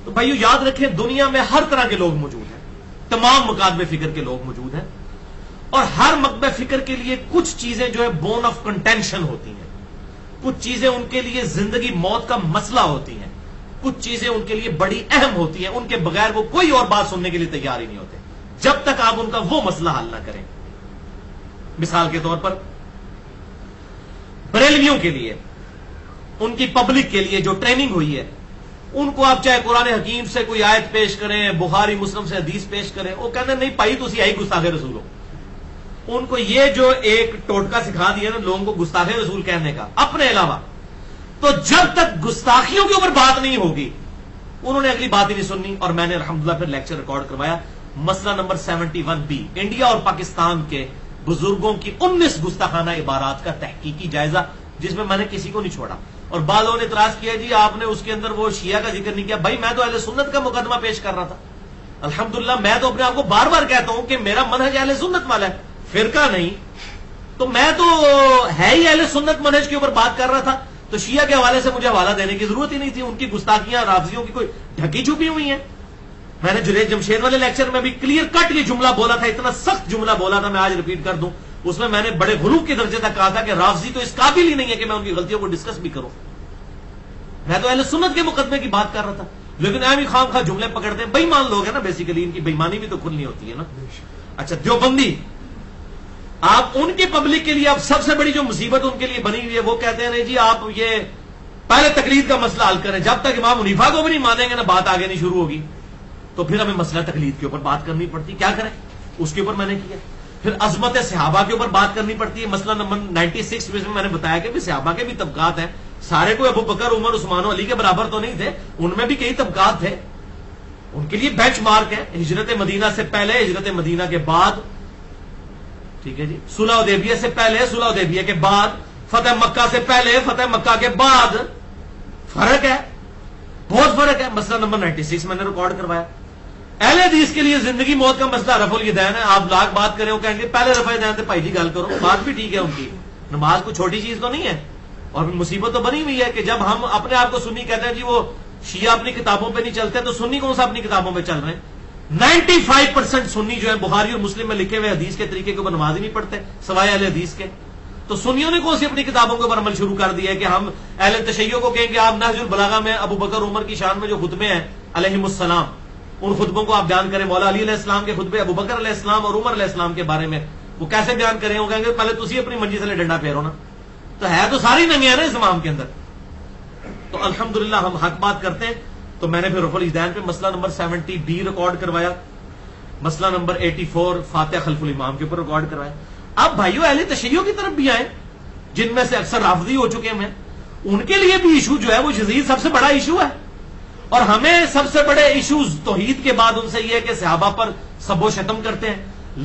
تو بھائیو یاد رکھیں دنیا میں ہر طرح کے لوگ موجود ہیں، تمام مکاتب فکر کے لوگ موجود ہیں، اور ہر مکتب فکر کے لیے کچھ چیزیں جو ہے بون آف کنٹینشن ہوتی ہیں، کچھ چیزیں ان کے لیے زندگی موت کا مسئلہ ہوتی ہیں، کچھ چیزیں ان کے لیے بڑی اہم ہوتی ہیں، ان کے بغیر وہ کوئی اور بات سننے کے لیے تیار ہی نہیں ہوتے جب تک آپ ان کا وہ مسئلہ حل نہ کریں۔ مثال کے طور پر بریلویوں کے لیے، ان کی پبلک کے لیے جو ٹریننگ ہوئی ہے، ان کو آپ چاہے قرآن حکیم سے کوئی آیت پیش کریں، بخاری مسلم سے حدیث پیش کریں، وہ کہتے ہیں نہیں بھائی تسی آئی گستاخ رسول ہو۔ ان کو یہ جو ایک ٹوٹکا سکھا دیا نا لوگوں کو گستاخ رسول کہنے کا اپنے علاوہ، تو جب تک گستاخیوں کے اوپر بات نہیں ہوگی انہوں نے اگلی بات ہی نہیں سننی۔ اور میں نے الحمدللہ پھر لیکچر ریکارڈ کروایا، مسئلہ نمبر 71B، انڈیا اور پاکستان کے بزرگوں کی 19 گستاخانہ عبارات کا تحقیقی جائزہ، جس میں میں نے کسی کو نہیں چھوڑا۔ اور بعض لوگوں نے اعتراض کیا جی آپ نے اس کے اندر وہ شیعہ کا ذکر نہیں کیا۔ بھائی میں تو اہل سنت کا مقدمہ پیش کر رہا تھا، الحمدللہ میں تو اپنے آپ کو بار بار کہتا ہوں کہ میرا منہج اہل سنت والا ہے، فرقہ نہیں، تو میں تو ہے ہی اہل سنت منہج کے اوپر بات کر رہا تھا، تو شیعہ کے حوالے سے مجھے حوالہ دینے کی ضرورت ہی نہیں تھی، ان کی گستاخیاں رافضیوں کی کوئی ڈھکی چھپی ہوئی ہیں۔ میں نے جنید جمشید والے لیکچر میں بھی کلیئر کٹ یہ جملہ بولا تھا، اتنا سخت جملہ بولا تھا، میں آج ریپیٹ کر دوں، اس میں نے بڑے غلو کے درجے تک کہا تھا کہ رافضی تو اس قابل ہی نہیں ہے کہ میں ان کی غلطیوں کو ڈسکس بھی کروں، میں تو اہل سنت کے مقدمے کی بات کر رہا تھا، لیکن اہم خام خواہ جملے پکڑتے ہیں، بےمان لوگ ہیں نا بیسیکلی، ان کی بےمانی بھی تو کھلنی ہوتی ہے نا۔ اچھا دیوبندی، آپ ان کی پبلک کے لیے اب سب سے بڑی جو مصیبت ان کے لیے بنی ہوئی ہے، وہ کہتے ہیں نہیں جی آپ یہ پہلے تقلید کا مسئلہ حل کریں، جب تک امام حنیفہ کو بھی نہیں مانیں گے نا بات آگے نہیں شروع ہوگی، تو پھر ہمیں مسئلہ تقلید کے اوپر بات کرنی پڑتی، کیا کریں اس کے اوپر میں نے کیا۔ پھر عظمت صحابہ کے اوپر بات کرنی پڑتی ہے، مسئلہ نمبر 96 میں نے بتایا کہ صحابہ کے بھی طبقات ہیں، سارے کوئی ابو بکر عمر عثمان و علی کے برابر تو نہیں تھے، ان میں بھی کئی طبقات تھے، ان کے لیے بینچ مارک ہے، ہجرت مدینہ سے پہلے، ہجرت مدینہ کے بعد، ٹھیک ہے جی، صلح حدیبیہ سے پہلے، صلح حدیبیہ کے بعد، فتح مکہ سے پہلے، فتح مکہ کے بعد، فرق ہے، بہت فرق ہے۔ مسئلہ نمبر 96 میں نے ریکارڈ کروایا۔ اہل حدیث کے لیے زندگی موت کا مسئلہ رفع الیدین ہے، آپ لاکھ بات کریں وہ کہیں گے پہلے رفع الیدین تھے، بھائی جی گل کرو، بات بھی ٹھیک ہے ان کی، نماز کوئی چھوٹی چیز تو نہیں ہے، اور مصیبت تو بنی ہوئی ہے کہ جب ہم اپنے آپ کو سنی کہتے ہیں جی وہ شیعہ اپنی کتابوں پہ نہیں چلتے، تو سنی کون سا اپنی کتابوں پہ چل رہے ہیں؟ 95% سنی جو ہے بخاری اور مسلم میں لکھے ہوئے حدیث کے طریقے کے اوپر نماز ہی نہیں پڑھتے سوائے اہل حدیث کے، تو سنیوں نے کون سی اپنی کتابوں کے اوپر عمل شروع کر دیا ہے کہ ہم اہل تشیع کو کہیں کہ آپ نہج البلاغہ میں ابو بکر عمر کی شان میں جو خطبے ہیں علیہم السلام، ان خطبوں کو آپ بیان کریں، مولا علی علیہ السلام کے خطبے ابو بکر علیہ السلام اور عمر علیہ السلام کے بارے میں وہ کیسے بیان کریں؟ وہ کہیں گے پہلے تسی اپنی منجی سے ڈنڈا پھیرو نا، تو ہے تو ساری ننگے ہیں نا اس امام کے اندر۔ تو الحمدللہ ہم حق بات کرتے ہیں۔ تو میں نے پھر رفع الیدین پہ مسئلہ نمبر 70B ریکارڈ کروایا، مسئلہ نمبر 84 فاتحہ خلف الامام کے اوپر ریکارڈ کروایا۔ اب بھائیو اہل تشیع کی طرف بھی آئے، جن میں سے اکثر رافضی ہو چکے ہیں، ان کے لیے بھی ایشو جو ہے وہ یزید سب سے بڑا ایشو ہے، اور ہمیں سب سے بڑے ایشوز توحید کے بعد ان سے یہ ہے کہ صحابہ پر سب و شتم کرتے ہیں،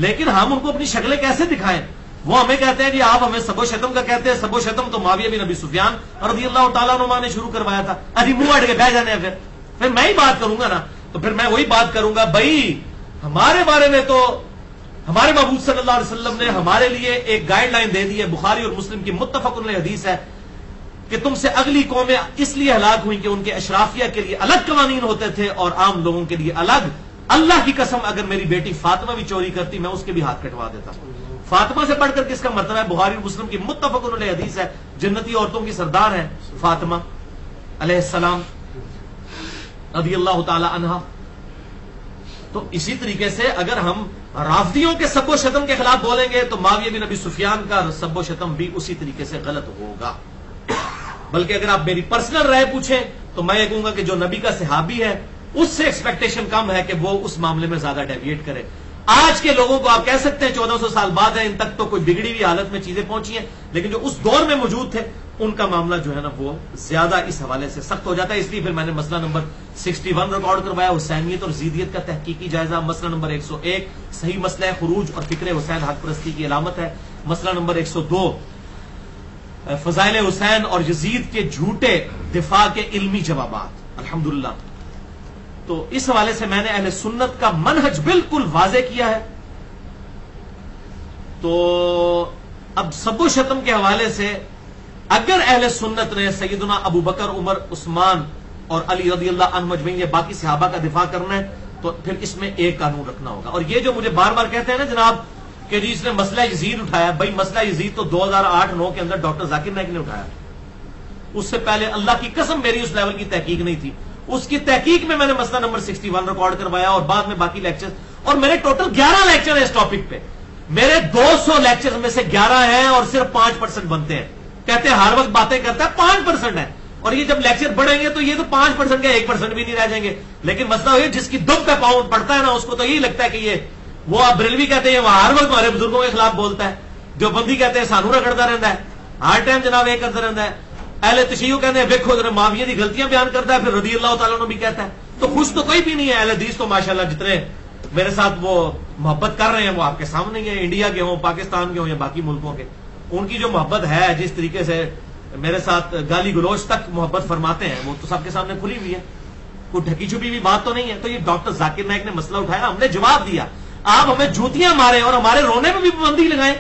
لیکن ہم ان کو اپنی شکلیں کیسے دکھائیں؟ وہ ہمیں کہتے ہیں جی آپ ہمیں سب و شتم کا کہتے ہیں، سب و شتم تو معاویہ بن ابی سفیان رضی اللہ تعالیٰ عنہ نے شروع کروایا تھا، ابھی منہ اڑ کے بہ جانے ہیں، پھر میں ہی بات کروں گا نا، تو پھر میں وہی بات کروں گا، بھائی ہمارے بارے میں تو ہمارے محبوب صلی اللہ علیہ وسلم نے ہمارے لیے ایک گائیڈ لائن دے دی ہے، بخاری اور مسلم کی متفق علیہ حدیث ہے کہ تم سے اگلی قومیں اس لیے ہلاک ہوئیں کہ ان کے اشرافیہ کے لیے الگ قوانین ہوتے تھے اور عام لوگوں کے لیے الگ۔ اللہ کی قسم اگر میری بیٹی فاطمہ بھی چوری کرتی میں اس کے بھی ہاتھ کٹوا دیتا۔ فاطمہ سے بڑھ کر کس کا مرتبہ ہے؟ بخاری اور مسلم کی متفق علیہ حدیث ہے، جنتی عورتوں کی سردار ہے فاطمہ علیہ السلام رضی اللہ تعالی عنہا۔ تو اسی طریقے سے اگر ہم رافضیوں کے سب و شتم کے خلاف بولیں گے تو معاویہ بن ابی سفیان کا سب و شتم بھی اسی طریقے سے غلط ہوگا۔ بلکہ اگر آپ میری پرسنل رائے پوچھیں تو میں یہ کہوں گا کہ جو نبی کا صحابی ہے اس سے ایکسپیکٹیشن کم ہے کہ وہ اس معاملے میں زیادہ ڈیویٹ کرے۔ آج کے لوگوں کو آپ کہہ سکتے ہیں 1400 سال بعد ہے، ان تک تو کوئی بگڑی ہوئی حالت میں چیزیں پہنچی ہیں، لیکن جو اس دور میں موجود تھے ان کا معاملہ جو ہے نا وہ زیادہ اس حوالے سے سخت ہو جاتا ہے۔ اس لیے پھر میں نے مسئلہ نمبر 61 ریکارڈ کروایا، حسینیت اور زیدیت کا تحقیقی جائزہ، مسئلہ نمبر 101 صحیح مسئلہ خروج اور فکر حسین حق پرستی کی علامت ہے، مسئلہ نمبر 102 فضائل حسین اور یزید کے جھوٹے دفاع کے علمی جوابات۔ الحمدللہ تو اس حوالے سے میں نے اہل سنت کا منہج بالکل واضح کیا ہے۔ تو اب سب و شتم کے حوالے سے اگر اہل سنت نے سیدنا ابو بکر عمر عثمان اور علی رضی اللہ عنہ مجمعین، یہ باقی صحابہ کا دفاع کرنا ہے، تو پھر اس میں ایک قانون رکھنا ہوگا۔ اور یہ جو مجھے بار بار کہتے ہیں نا جناب کہ جی اس نے مسئلہ یزید اٹھایا، بھائی مسئلہ یزید تو 2008-9 کے اندر ڈاکٹر ذاکر نائک نے اٹھایا، اس سے پہلے اللہ کی قسم میری اس لیول کی تحقیق نہیں تھی۔ اس کی تحقیق میں نے مسئلہ نمبر 61 ریکارڈ کروایا، اور بعد میں باقی لیکچر، اور میرے ٹوٹل 11 لیکچر ہیں اس ٹاپک پہ، میرے 200 لیکچر میں سے 11 ہیں اور صرف 5% بنتے ہیں۔ کہتے ہیں ہر وقت باتیں کرتا ہے، 5% ہے، اور یہ جب لیکچر بڑھیں گے تو یہ تو 5% کے 1% بھی نہیں رہ جائیں گے۔ لیکن مسئلہ یہ جس کی دم پہ پاؤں پڑتا ہے نا، اس کو تو یہی لگتا ہے کہ یہ وہ آپ بریلوی کہتے ہیں وہ ہر وقت ہمارے بزرگوں کے خلاف بولتا ہے، جو بندی کہتے ہیں سانو رگڑتا رہتا ہے، ہر ٹائم جناب یہ کرتا رہتا ہے، اہل تشیع کہتے ہیں دیکھو ذرا معاویہ کی غلطیاں بیان کرتا ہے، پھر رضی اللہ تعالیٰ عنہ بھی کہتا ہے۔ تو خوش تو کوئی بھی نہیں ہے، اہل حدیث تو ماشاءاللہ جتنے میرے ساتھ وہ محبت کر رہے ہیں وہ آپ کے سامنے ہیں، انڈیا کے ہوں، پاکستان کے ہوں یا باقی ملکوں کے، ان کی جو محبت ہے، جس طریقے سے میرے ساتھ گالی گلوچ تک محبت فرماتے ہیں، وہ تو سب کے سامنے کھلی ہوئی ہے، کوئی ڈھکی چھپی ہوئی بات تو نہیں ہے۔ تو یہ ڈاکٹر ذاکر نائک نے مسئلہ اٹھایا، ہم نے جواب دیا، آپ ہمیں جوتیاں مارے اور ہمارے رونے میں بھی پابندی لگائیں،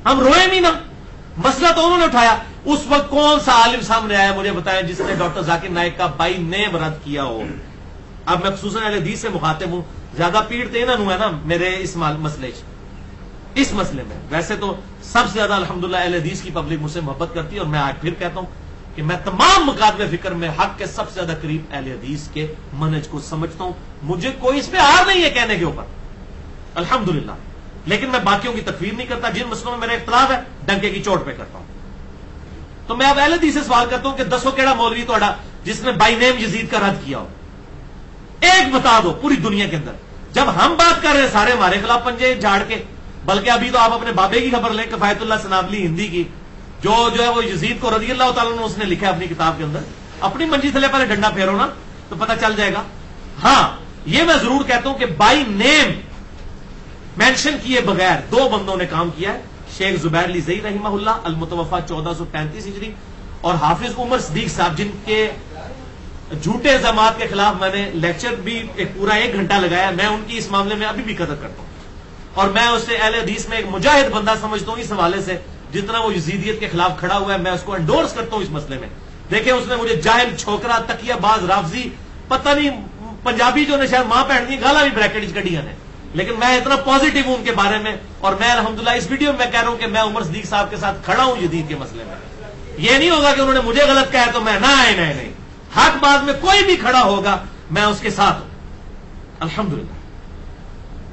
ہم روئے نہیں نا، مسئلہ تو انہوں نے اٹھایا۔ اس وقت کون سا عالم سامنے آیا مجھے بتائیں جس نے ڈاکٹر ذاکر نائک کا بائی نیم رد کیا ہو؟ اب میں خصوصاً اہل حدیث سے مخاطب ہوں، زیادہ پیڑ انہوں نے ہے نا میرے اس مسئلے اس مسئلے میں۔ ویسے تو سب سے زیادہ الحمدللہ اہل حدیث کی پبلک مجھ سے محبت کرتی ہے، اور میں آج پھر کہتا ہوں کہ میں تمام مکاتب فکر میں حق کے سب سے زیادہ قریب اہل حدیث کے منہج کو سمجھتا ہوں، مجھے کوئی اس پہ آر نہیں ہے کہنے کے اوپر الحمدللہ، لیکن میں باقیوں کی تکفیر نہیں کرتا، جن مسئلوں میں میرا اختلاف ہے ڈنکے کی چوٹ پہ کرتا ہوں۔ تو میں اب اہل حدیث سے سوال کرتا ہوں کہ دسو کیڑا مولوی توڑا جس نے بائی نیم یزید کا رد کیا ہو؟ ایک بتا دو پوری دنیا کے اندر۔ جب ہم بات کر رہے ہیں سارے ہمارے خلاف پنجے جھاڑ کے، بلکہ ابھی تو آپ اپنے بابے کی خبر لیں کفایت اللہ سنابلی ہندی کی، جو ہے وہ یزید کو رضی اللہ تعالیٰ نے اس نے لکھا ہے اپنی کتاب کے اندر، اپنی منجی تھلے پہلے ڈنڈا پھیرو نا تو پتہ چل جائے گا۔ ہاں یہ میں ضرور کہتا ہوں کہ بائی نیم مینشن کیے بغیر دو بندوں نے کام کیا ہے، شیخ زبیر علی زئی رحمہ اللہ المتوفا 1435 ہجری، اور حافظ عمر صدیق صاحب جن کے جھوٹے الزامات کے خلاف میں نے لیکچر بھی ایک پورا 1 گھنٹہ لگایا، میں ان کی اس معاملے میں ابھی بھی قدر کرتا ہوں، اور میں اسے اہل حدیث میں ایک مجاہد بندہ سمجھتا ہوں اس حوالے سے، جتنا وہ یزیدیت کے خلاف کھڑا ہوا ہے میں اس کو انڈورس کرتا ہوں اس مسئلے میں۔ دیکھیں اس نے مجھے جاہل، چھوکرا، تکیہ باز، رافضی، پتہ نہیں پنجابی جو نے شاید ماں پہن دی گالا بھی بریکٹ کڈیاں نے، لیکن میں اتنا پازیٹیو ہوں ان کے بارے میں، اور میں الحمدللہ اس ویڈیو میں کہہ رہا ہوں کہ میں عمر صدیق صاحب کے ساتھ کھڑا ہوں یزید کے مسئلے میں۔ یہ نہیں ہوگا کہ انہوں نے مجھے غلط کہا تو میں نہیں، حق بات میں کوئی بھی کھڑا ہوگا میں اس کے ساتھ ہوں الحمدللہ۔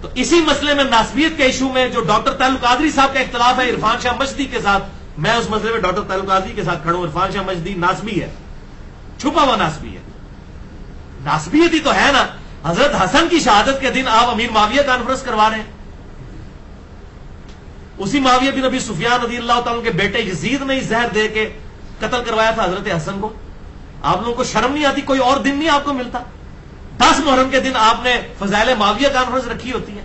تو اسی مسئلے میں ناسبیت کے ایشو میں جو ڈاکٹر طاہر القادری صاحب کا اختلاف ہے عرفان شاہ مجدی کے ساتھ، میں اس مسئلے میں ڈاکٹر طاہر القادری کے ساتھ کھڑا ہوں۔ عرفان شاہ مجدی ناسبی ہے، چھپا ہوا ناسبی ہے، ناسبیت ہی تو ہے نا۔ حضرت حسن کی شہادت کے دن آپ امیر معاویہ کانفرنس کروا رہے ہیں، اسی معاویہ بن ابی سفیان رضی اللہ تعالیٰ کے بیٹے یزید نے زہر دے کے قتل کروایا تھا حضرت حسن کو۔ آپ لوگوں کو شرم نہیں آتی؟ کوئی اور دن نہیں آپ کو ملتا؟ 10 محرم کے دن آپ نے فضائل معاویہ کانفرنس رکھی ہوتی ہے،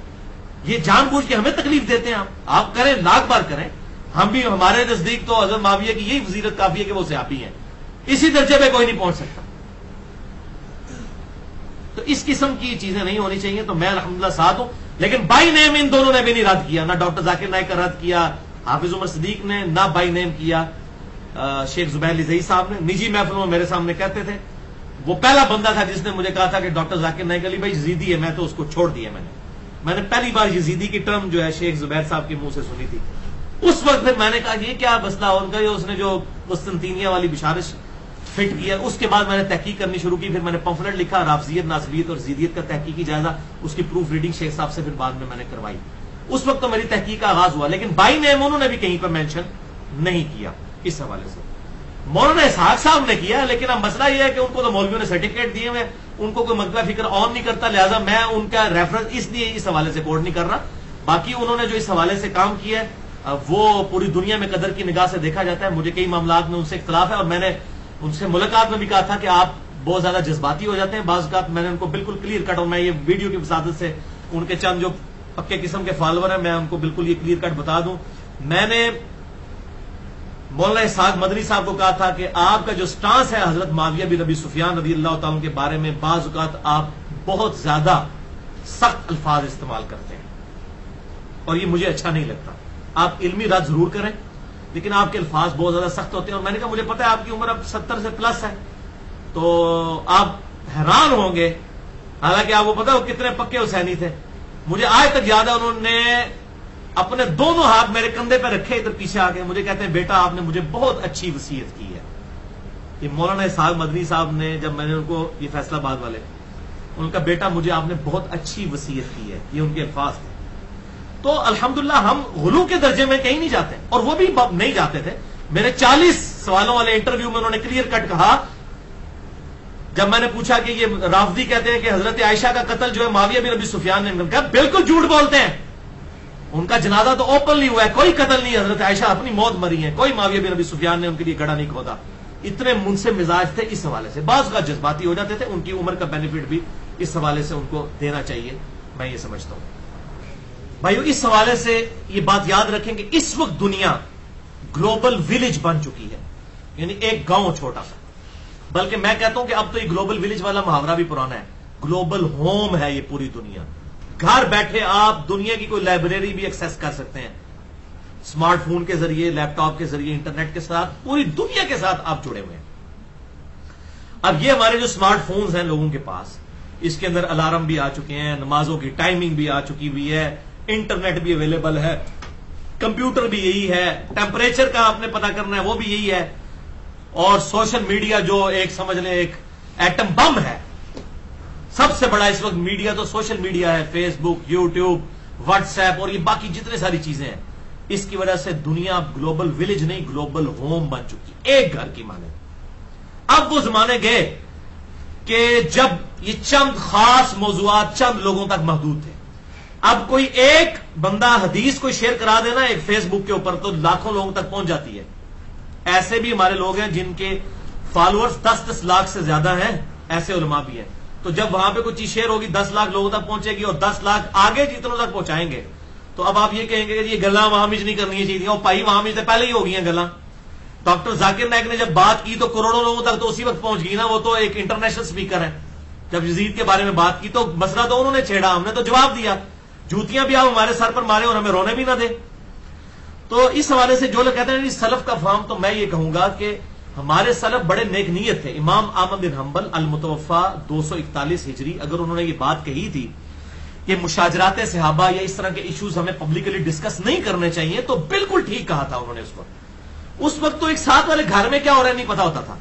یہ جان بوجھ کے ہمیں تکلیف دیتے ہیں آپ کریں، لاکھ بار کریں، ہم بھی ہمارے نزدیک تو حضرت معاویہ کی یہی فضیلت کافی ہے کہ وہ صحابی ہیں، اسی درجے پہ کوئی نہیں پہنچ سکتا۔ تو اس قسم کی چیزیں نہیں ہونی چاہیے، تو میں الحمدللہ ساتھ ہوں، لیکن بائی نیم ان دونوں نے بھی نہیں رد کیا، نہ ڈاکٹر ذاکر نائک کا رد کیا حافظ عمر صدیق نے، نہ بائی نیم کیا شیخ زبیر علی زئی صاحب نے۔ نجی محفلوں میں میرے سامنے کہتے تھے، وہ پہلا بندہ تھا جس نے مجھے کہا تھا کہ ڈاکٹر ذاکر نائک علی بھائی یزیدی ہے، میں تو اس کو چھوڑ دیا۔ میں نے پہلی بار یزیدی کی ٹرم جو ہے شیخ زبیر صاحب کے منہ سے سنی تھی، اس وقت پھر میں نے کہا یہ کیا مسئلہ ان کا، اس نے جو قسطنطینیہ والی بشارش فٹ کیا، اس کے بعد میں نے تحقیق کرنی شروع کی، پھر میں نے پمفلٹ لکھا رافضیت، ناصبیت اور زیدیت کا تحقیقی جائزہ، اس کی پروف ریڈنگ شیخ صاحب سے پھر بعد میں نے کروائی۔ اس وقت تو میری تحقیق کا آغاز ہوا، لیکن بائی نیم انہوں نے بھی کہیں پر مینشن نہیں کیا اس حوالے سے۔ مولانا اسحاق صاحب نے کیا، لیکن اب مسئلہ یہ ہے کہ ان کو تو مولویوں نے سرٹیفکیٹ دیے ہوئے، ان کو کوئی مکتبہ فکر آن نہیں کرتا، لہذا میں ان کا ریفرنس اس لیے اس حوالے سے کوٹ نہیں کر رہا۔ باقی انہوں نے جو اس حوالے سے کام کیا ہے وہ پوری دنیا میں قدر کی نگاہ سے دیکھا جاتا ہے۔ مجھے کئی معاملات میں ان سے اختلاف ہے، اور میں نے ان سے ملاقات میں بھی کہا تھا کہ آپ بہت زیادہ جذباتی ہو جاتے ہیں بعض اوقات۔ میں نے ان کو بالکل کلیئر کٹ، اور میں یہ ویڈیو کی وسادت سے ان کے چند جو پکے قسم کے فالوور ہیں میں ان کو بالکل یہ کلیئر کٹ بتا دوں، میں نے مولانا اسحاق مدنی صاحب کو کہا تھا کہ آپ کا جو سٹانس ہے حضرت معاویہ بن ابی سفیان رضی اللہ تعالیٰ کے بارے میں، بعض اوقات آپ بہت زیادہ سخت الفاظ استعمال کرتے ہیں، اور یہ مجھے اچھا نہیں لگتا۔ آپ علمی رد ضرور کریں، لیکن آپ کے الفاظ بہت زیادہ سخت ہوتے ہیں، اور میں نے کہا مجھے پتا ہے آپ کی عمر اب 70 سے پلس ہے، تو آپ حیران ہوں گے، حالانکہ آپ کو پتا وہ کتنے پکے حسینی تھے. مجھے آج تک یاد ہے انہوں نے اپنے دونوں ہاتھ میرے کندھے پہ رکھے ادھر پیچھے آ کے مجھے کہتے ہیں بیٹا آپ نے مجھے بہت اچھی وصیت کی ہے. یہ مولانا اسحاق مدنی صاحب نے، جب میں نے ان کو، یہ فیصلہ آباد والے، ان کا بیٹا مجھے آپ نے بہت اچھی وصیت کی ہے، یہ ان کے الفاظ تھے. تو الحمدللہ ہم غلو کے درجے میں کہیں نہیں جاتے، اور وہ بھی نہیں جاتے تھے. میرے 40 سوالوں والے انٹرویو میں انہوں نے کلیئر کٹ کہا، جب میں نے پوچھا کہ یہ رافضی کہتے ہیں کہ حضرت عائشہ کا قتل جو ہے معاویہ بن ابی سفیان نے کہا بالکل جھوٹ بولتے ہیں، ان کا جنازہ تو اوپنلی ہوا ہے، کوئی قتل نہیں، حضرت عائشہ اپنی موت مری ہیں، کوئی معاویہ بن ابی سفیان نے ان کے لیے گڑھا نہیں کھودا. اتنے منصف مزاج تھے اس حوالے سے. بعض کا جذباتی ہو جاتے تھے، ان کی عمر کا بینیفٹ بھی اس حوالے سے ان کو دینا چاہیے، میں یہ سمجھتا ہوں. بھائیو اس حوالے سے یہ بات یاد رکھیں کہ اس وقت دنیا گلوبل ولیج بن چکی ہے، یعنی ایک گاؤں چھوٹا سا. بلکہ میں کہتا ہوں کہ اب تو یہ گلوبل ولیج والا محاورہ بھی پرانا ہے، گلوبل ہوم ہے یہ پوری دنیا. گھر بیٹھے آپ دنیا کی کوئی لائبریری بھی ایکسس کر سکتے ہیں، اسمارٹ فون کے ذریعے، لیپ ٹاپ کے ذریعے، انٹرنیٹ کے ساتھ پوری دنیا کے ساتھ آپ جڑے ہوئے ہیں. اب یہ ہمارے جو اسمارٹ فونز ہیں لوگوں کے پاس، اس کے اندر الارم بھی آ چکے ہیں، نمازوں کی ٹائمنگ بھی آ چکی ہوئی ہے، انٹرنیٹ بھی اویلیبل ہے، کمپیوٹر بھی یہی ہے، ٹیمپریچر کا آپ نے پتا کرنا ہے وہ بھی یہی ہے، اور سوشل میڈیا جو ایک سمجھ لیں ایک ایٹم بم ہے. سب سے بڑا اس وقت میڈیا تو سوشل میڈیا ہے، فیس بک، یوٹیوب، واٹس ایپ اور یہ باقی جتنے ساری چیزیں ہیں. اس کی وجہ سے دنیا گلوبل ولیج نہیں گلوبل ہوم بن چکی، ایک گھر کی مانے. اب وہ زمانے گئے کہ جب یہ چند خاص موضوعات چند لوگوں تک محدود تھے. اب کوئی ایک بندہ حدیث کو شیئر کرا دینا ایک فیس بک کے اوپر تو لاکھوں لوگوں تک پہنچ جاتی ہے. ایسے بھی ہمارے لوگ ہیں جن کے فالوورز 10-10 لاکھ سے زیادہ ہیں، ایسے علماء بھی ہیں. تو جب وہاں پہ کوئی چیز شیئر ہوگی 10 لاکھ لوگوں تک پہنچے گی، اور 10 لاکھ آگے جتنوں تک پہنچائیں گے تو اب آپ یہ کہیں گے کہ یہ گلاں وہاں مج نہیں کرنی چاہیے، اور پائی وہاں مج پہلے ہی ہو گئی ہیں گلاں. ڈاکٹر ذاکر نائک نے جب بات کی تو کروڑوں لوگوں تک تو اسی وقت پہنچ گئی نا، وہ تو ایک انٹرنیشنل سپیکر ہے. جب یزید کے بارے میں بات کی تو مسئلہ تو انہوں نے چھیڑا، ہم نے تو جواب دیا. جوتیاں بھی آپ ہمارے سر پر مارے اور ہمیں رونے بھی نہ دے. تو اس حوالے سے جو لوگ کہتے ہیں سلف کا فہم، تو میں یہ کہوں گا کہ ہمارے سلف بڑے نیک نیت تھے. امام احمد بن حنبل المتوفا 241 ہجری، اگر انہوں نے یہ بات کہی تھی کہ مشاجرات صحابہ یا اس طرح کے ایشوز ہمیں پبلکلی ڈسکس نہیں کرنے چاہیے، تو بالکل ٹھیک کہا تھا انہوں نے. اس وقت تو ایک ساتھ والے گھر میں کیا ہو رہا ہے نہیں پتا ہوتا تھا.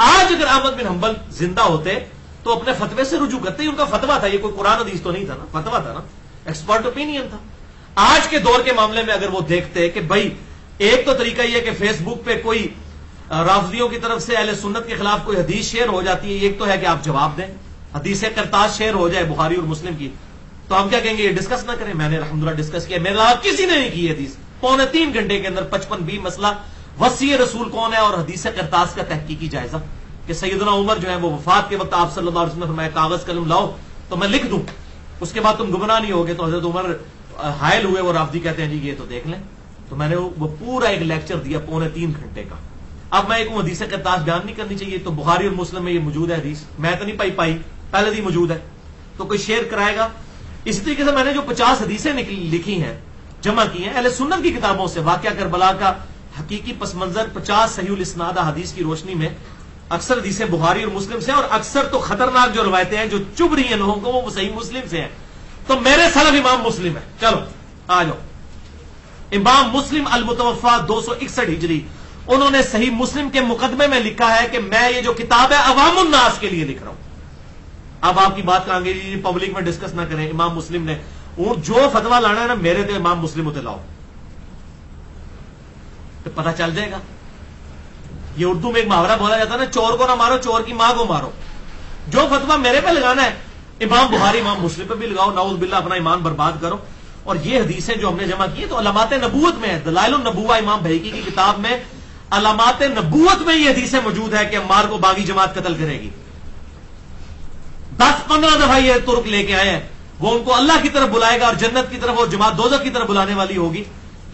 آج اگر احمد بن حنبل زندہ ہوتے تو اپنے فتوے سے رجوع کرتے ہی. ان کا فتوا تھا، یہ کوئی قرآن حدیث تو نہیں تھا نا، فتوا تھا نا، ایکسپرٹ اوپینین تھا. آج کے دور کے معاملے میں اگر وہ دیکھتے کہ بھائی ایک تو طریقہ یہ کہ فیس بک پہ کوئی رافضیوں کی طرف سے اہل سنت کے خلاف کوئی حدیث شیئر ہو جاتی ہے، ایک تو ہے کہ آپ جواب دیں، حدیث کرتاز شیئر ہو جائے بخاری اور مسلم کی، تو ہم کیا کہیں گے یہ ڈسکس نہ کریں. میں نے الحمدللہ ڈسکس کیا، میرے علاوہ کسی نے نہیں کی حدیث. 3.25 گھنٹے کے اندر 55 مسئلہ وسیع رسول کون ہے اور حدیث کرتاز کا تحقیقی جائزہ، کہ سیدنا عمر جو ہے وہ وفات کے وقت آپ صلی اللہ علیہ وسلم نے فرمایا کاغذ قلم لاؤ تو میں لکھ دوں، اس کے بعد تم گمراہ نہیں ہوگے. تو حضرت عمر حائل ہوئے، وہ رافضی کہتے ہیں جی یہ تو دیکھ لیں. تو میں نے وہ پورا ایک لیکچر دیا 3.25 گھنٹے کا. اب میں ایک حدیث کرتاز بیان نہیں کرنی چاہیے، تو بخاری اور مسلم میں یہ موجود ہے حدیث، میں تو نہیں پائی پہلے ہی موجود ہے، تو کوئی شیئر کرائے گا. اسی طریقے سے میں نے جو 50 حدیثیں لکھی ہیں، جمع کی ہیں اہل سنت کی کتابوں سے، واقعہ کربلا کا حقیقی پس منظر 50 صحیح الاسناد حدیث کی روشنی میں. اکثر حدیثیں بخاری اور مسلم سے، اور اکثر تو خطرناک جو روایتیں ہیں جو چبھ رہی ہیں لوگوں کو وہ صحیح مسلم سے ہیں. تو میرے سلف امام مسلم ہے. چلو آ جاؤ. امام مسلم المتوفا 261 ہجری، انہوں نے صحیح مسلم کے مقدمے میں لکھا ہے کہ میں یہ جو کتاب ہے عوام الناس کے لیے لکھ رہا ہوں. اب آپ کی بات کریں گے جی پبلک میں ڈسکس نہ کریں. امام مسلم نے جو فتوا لانا ہے نا میرے تو امام مسلم ہوتے لاؤ تو پتہ چل جائے گا. یہ اردو میں ایک محاورہ بولا جاتا ہے نا، چور کو نہ مارو چور کی ماں کو مارو. جو فتوا میرے پہ لگانا ہے امام بخاری امام مسلم پہ بھی لگاؤ، نعوذ باللہ اپنا ایمان برباد کرو. اور یہ حدیثیں جو ہم نے جمع کی ہیں تو علامات نبوت میں ہے. دلائل النبوہ امام بہیقی کی کتاب میں علامات نبوت میں یہ حدیثیں موجود ہے کہ عمار کو باغی جماعت قتل کرے گی. 10-15 دفعہ یہ ترک لے کے آئے ہیں. وہ ان کو اللہ کی طرف بلائے گا اور جنت کی طرف، اور جماعت دوزخ کی طرف بلانے والی ہوگی.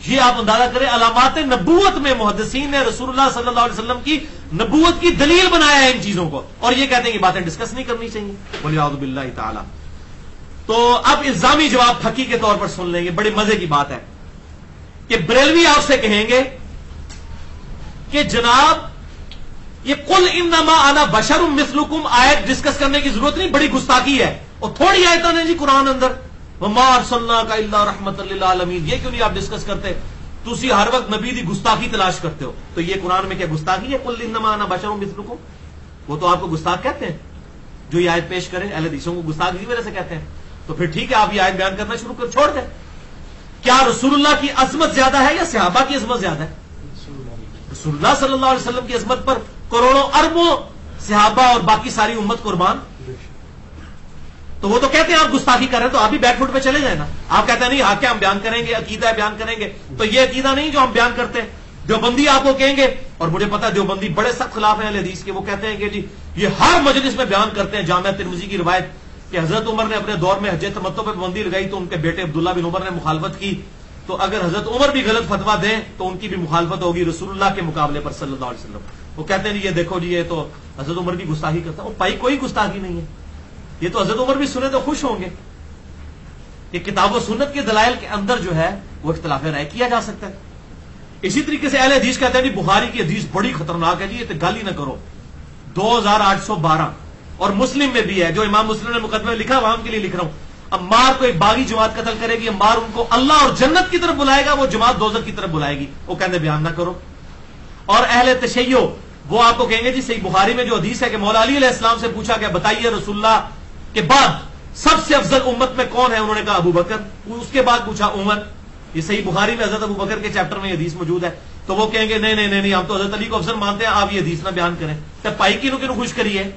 یہ آپ اندازہ کریں علامات نبوت میں محدثین نے رسول اللہ صلی اللہ علیہ وسلم کی نبوت کی دلیل بنایا ہے ان چیزوں کو، اور یہ کہتے ہیں کہ باتیں ڈسکس نہیں کرنی چاہیے. وَلِعَوْذُ بِاللَّهِ تعالی. تو اب الزامی جواب پھکی کے طور پر سن لیں گے. بڑے مزے کی بات ہے کہ بریلوی آپ سے کہیں گے کہ جناب یہ قل انما انا بشر مثلکم آیت ڈسکس کرنے کی ضرورت نہیں، بڑی گستاخی ہے، اور تھوڑی آیتیں ہیں جی قرآن اندر، وما ارسلناک الا رحمۃ للعالمین، یہ کیوں نہیں آپ ڈسکس کرتے؟ تسی ہر وقت نبی دی گستاخی تلاش کرتے ہو، تو یہ قرآن میں کیا گستاخی ہے؟ قل انما انا بشر مثلکم، وہ تو آپ کو گستاخ کہتے ہیں جو یہ آیت پیش کرے، اہل حدیثوں کو گستاخ اسی وجہ سے کہتے ہیں. تو پھر ٹھیک ہے، آپ یہ آیت بیان کرنا شروع کر چھوڑ دیں. کیا رسول اللہ کی عظمت زیادہ ہے یا صحابہ کی عظمت زیادہ ہے؟ رسول اللہ صلی اللہ علیہ وسلم کی عظمت پر کروڑوں اربوں صحابہ اور باقی ساری امت قربان. تو وہ تو کہتے ہیں آپ گستاخی کر رہے ہیں، تو آپ بھی بیک فٹ پہ چلے جائیں نا. آپ کہتے ہیں نہیں حق ہے ہم بیان کریں گے، عقیدہ بیان کریں گے، تو یہ عقیدہ نہیں جو ہم بیان کرتے ہیں. دیوبندی آپ کو کہیں گے، اور مجھے پتا دیوبندی بڑے سخت خلاف ہیں اہل حدیث کے، وہ کہتے ہیں کہ جی یہ ہر مجلس میں بیان کرتے ہیں جامعہ ترمذی کی روایت کہ حضرت عمر نے اپنے دور میں حج تمتع پہ پابندی لگائی تو ان کے بیٹے عبداللہ بن عمر نے مخالفت کی، تو اگر حضرت عمر بھی غلط فتویٰ دیں تو ان کی بھی مخالفت ہوگی رسول اللہ کے مقابلے پر صلی اللہ علیہ وسلم. وہ کہتے ہیں یہ دیکھو جی یہ تو حضرت عمر کی گستاخی کرتا ہے. وہ بھائی کوئی گستاخی نہیں ہے، یہ تو حضرت عمر بھی سنے تو خوش ہوں گے. یہ کتاب و سنت کے دلائل کے اندر جو ہے وہ اختلاف رائے کیا جا سکتا ہے. اسی طریقے سے اہل حدیث کہتے ہیں جی بخاری کی حدیث بڑی خطرناک ہے جی، یہ تو گل ہی نہ کرو. 2812 اور مسلم میں بھی ہے، جو امام مسلم نے مقدمے میں لکھا عوام کے لیے لکھ رہا ہوں. عمار کو ایک باغی جماعت قتل کرے گی، عمار ان کو اللہ اور جنت کی طرف بلائے گا، وہ جماعت دوزخ کی طرف بلائے گی. وہ کہتے بیان نہ کرو. اور اہل تشیع وہ آپ کو کہیں گے جی صحیح بخاری میں جو حدیث ہے کہ مولا علی علیہ السلام سے پوچھا کہ بتائیے رسول اللہ کے بعد سب سے افضل امت میں کون ہے؟ انہوں نے کہا ابو بکر. اس کے بعد پوچھا عمر. یہ صحیح بخاری میں حضرت ابو بکر کے چیپٹر میں یہ حدیث موجود ہے. تو وہ کہیں گے نہیں نہیں نہیں ہم تو حضرت علی کو افضل مانتے ہیں، آپ یہ حدیث نہ بیان کریں. تو پائی کنوں کنوں خوش کریے،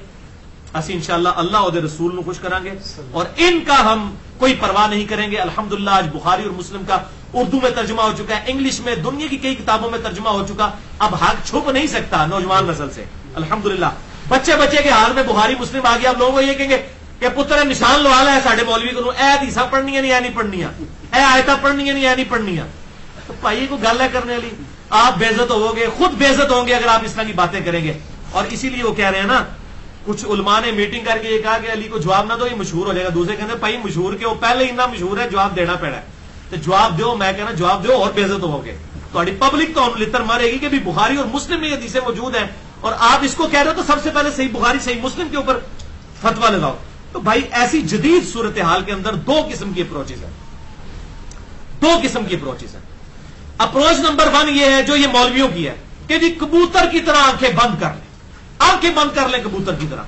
اسی انشاءاللہ اللہ اور رسول نو خوش کریں گے، اور ان کا ہم کوئی پرواہ نہیں کریں گے. الحمدللہ آج بخاری اور مسلم کا اردو میں ترجمہ ہو چکا ہے، انگلش میں دنیا کی کئی کتابوں میں ترجمہ ہو چکا. اب حق چھپ نہیں سکتا نوجوان نسل سے. الحمدللہ بچے بچے کے حال میں بخاری مسلم آ گیا. اب لوگوں کو یہ کہیں گے کہ پتر نشان لوا لا ہے ساڈے مولوی کو، اے حدیثاں پڑھنی نہیں، اے نہیں پڑھنی، اے آیتاں پڑھنی نہیں، اے نہیں پڑھنی. تو بھائی کو گل ہے کرنے والی، آپ بے عزت ہو گے، خود بے عزت ہوں گے اگر آپ اس طرح کی باتیں کریں گے. اور اسی لیے وہ کہہ رہے ہیں نا، کچھ علماء نے میٹنگ کر کے یہ کہا کہ علی کو جواب نہ دو یہ مشہور ہو جائے گا. دوسرے کہتے ہیں بھائی مشہور کے وہ پہلے ہی اتنا مشہور ہے جواب دینا پڑا ہے، تو جواب دو. میں کہنا جواب دو اور بے عزت ہو گے. تھوڑی پبلک تو لتر مارے گی کہ بھی بخاری اور مسلم میں یہ حدیثیں موجود ہیں اور آپ اس کو کہہ رہے ہو، تو سب سے پہلے صحیح بخاری صحیح مسلم کے اوپر فتویٰ لگاؤ. تو بھائی ایسی جدید صورتحال کے اندر دو قسم کی اپروچز ہیں، دو قسم کی اپروچز ہیں. اپروچ نمبر 1 یہ ہے جو یہ مولویوں کی ہے کہ جی کبوتر کی طرح آنکھیں بند کر لیں، آنکھیں بند کر لیں کبوتر کی طرح،